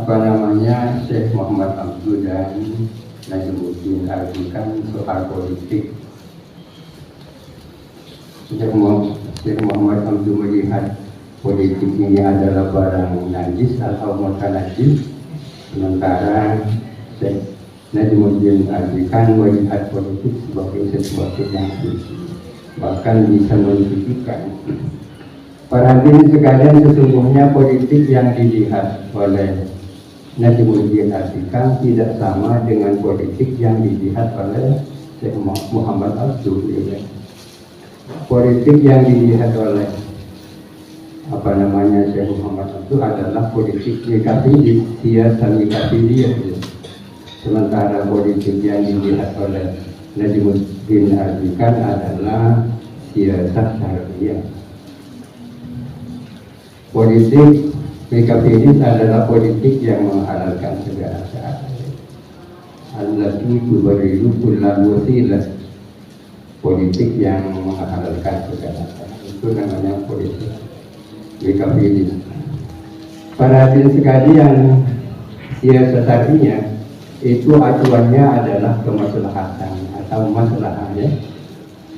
Syekh Muhammad Abdul dan Najmuddin Arifkan soal politik. Syekh Muhammad Abdul melihat politik ini adalah barang najis atau mutanajis, sementara Syekh Najmuddin Arifkan melihat politik sebagai sesuatu yang suci, bahkan bisa mensucikan. Para hadirin sekalian, sesungguhnya politik yang dilihat oleh Najmuddin Arifkan tidak sama dengan politik yang dilihat oleh Syekh Muhammad Abdul. Politik yang dilihat oleh Syekh Muhammad Abdul adalah politik negatif, siasat negatif. Sementara politik yang dilihat oleh Najmuddin Arifkan adalah siasat syariah. Politik negatif adalah politik yang menghalalkan segala cara. Allati tubariru kullal wasilah. Politik yang menghalalkan segala cara. Itu namanya politik negatif. Para hadirin sekalian, siasat syariah itu acuannya adalah kemaslahatan atau maslahahnya.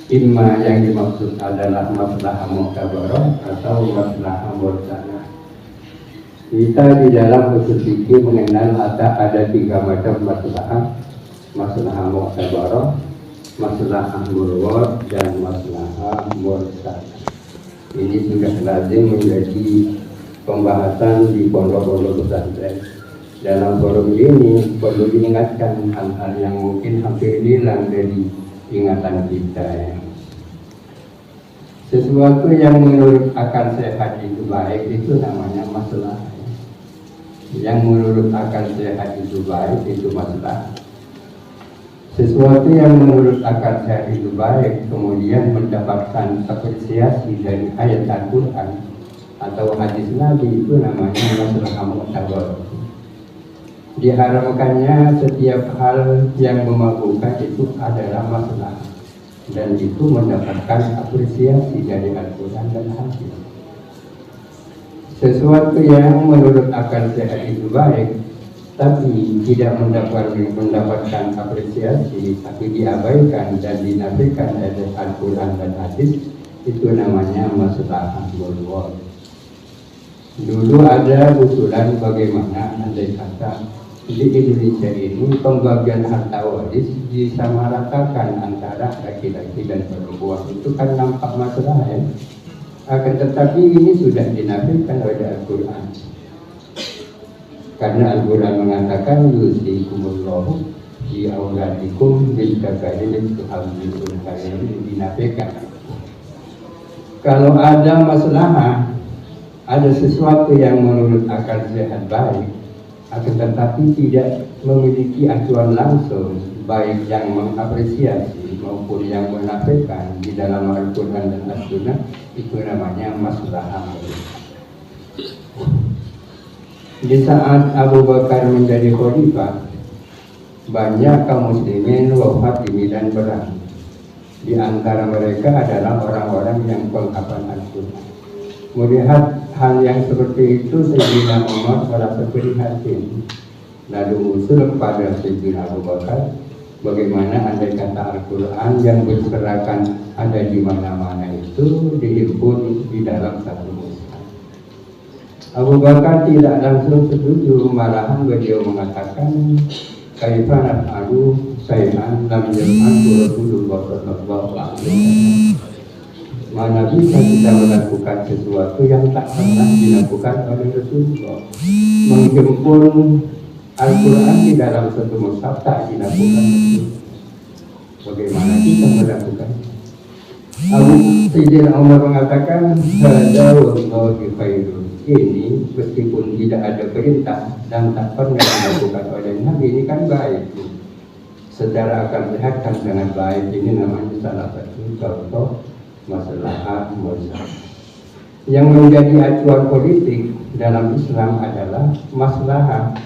Imma yang dimaksud adalah maslahah mu'tabarah atau maslahah mursalah. Kita di dalam usul fikih mengenal ada tiga macam maslahah: maslahah mu'tabarah, maslahah murwad, dan maslahah mursalah. Ini sudah lazim menjadi pembahasan di pondok-pondok pesantren. Dalam forum ini perlu diingatkan hal-hal yang mungkin hampir hilang dari ingatan kita. Sesuatu yang menurut akal sehat itu baik, itu namanya masalah. Yang menurut akal sehat itu baik, itu masalah. Sesuatu yang menurut akal sehat itu baik kemudian mendapatkan apresiasi dari ayat Al-Quran atau hadis Nabi, itu namanya masalah mu'tabar. Diharamkannya setiap hal yang memabukkan itu adalah masalah, dan itu mendapatkan apresiasi dari Al-Quran dan hadis. Sesuatu yang menurut akal sehat itu baik tapi tidak mendapatkan apresiasi, tapi diabaikan dan dinafikan oleh Al-Quran dan hadis, itu namanya masalah murwad. Dulu ada usulan bagaimana andai kata di Indonesia ini pembagian harta waris disamaratakan antara laki-laki dan perempuan. Itu kan nampak masalah ya. Akan tetapi ini sudah dinafikan oleh Al-Quran. Karena Al-Quran mengatakan yusikumullahu fi auladikum bil dzakari mithlu hadzil unsayyaini, dinafikan. Kalau ada masalah, ada sesuatu yang menurut akal sehat baik, akan tetapi tidak memiliki acuan langsung, baik yang mengapresiasi maupun yang menafikan di dalam Al-Quran dan As-Sunnah, itu namanya maslahah. Di saat Abu Bakar menjadi khalifah, banyak kaum muslimin wafat di medan perang. Di antara mereka adalah orang-orang yang penghafal Al-Quran. Melihat hal yang seperti itu, Sayyidina Umar merasa prihatin, lalu usul kepada Sayyidina Abu Bakar, bagaimana andai kata Al-Quran yang berserakan ada di mana-mana itu dihimpun di dalam satu mushaf. Abu Bakar tidak langsung setuju, malahan beliau mengatakan, kaifa naf'alu syai'an lam yaf'alhu Rasulullah sallallahu alaihi wasallam. Mana bisa kita melakukan sesuatu yang tak pernah dilakukan oleh Rasulullah. Menghimpun Al-Quran di dalam satu mushaf tak dilakukan. Bagaimana kita melakukan? Sayyidina Umar mengatakan, hadza wallahi khairun. Ini meskipun tidak ada perintah dan tak pernah dilakukan oleh Nabi, ini kan baik. Secara akal sehat kan sangat baik. Ini namanya salah satu contoh masalah mursalah. Yang menjadi acuan politik dalam Islam adalah maslahah,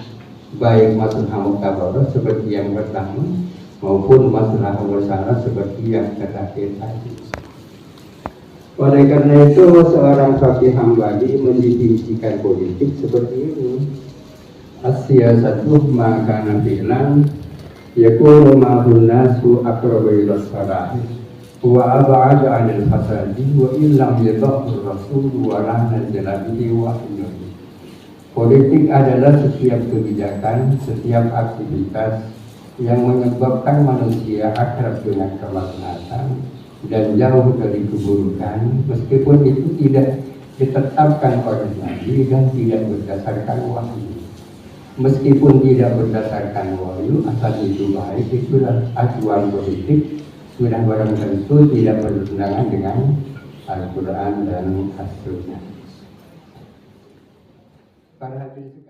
baik maslahah mu'tabarah seperti yang pertama maupun maslahah mursalah seperti yang terakhir tadi. Oleh karena itu seorang Faqih Hambali mendefinisikan politik seperti ini. as-siyasatu ma kana fi'lan yakunu ma'hun nasu aqrabu ila salahi wa ab'adu 'anil fasadi wa illam yadhkur rasul wa la nazala bihi wa ilmu. Politik adalah setiap kebijakan, setiap aktivitas yang menyebabkan manusia akrab dengan kemaslahatan dan jauh dari keburukan, meskipun itu tidak ditetapkan oleh Nabi dan tidak berdasarkan wahyu. Meskipun tidak berdasarkan wahyu, asal itu baik, itulah acuan politik, sudah barang tentu tidak bertentangan dengan Al-Quran dan As-Sunnah. Para hadirin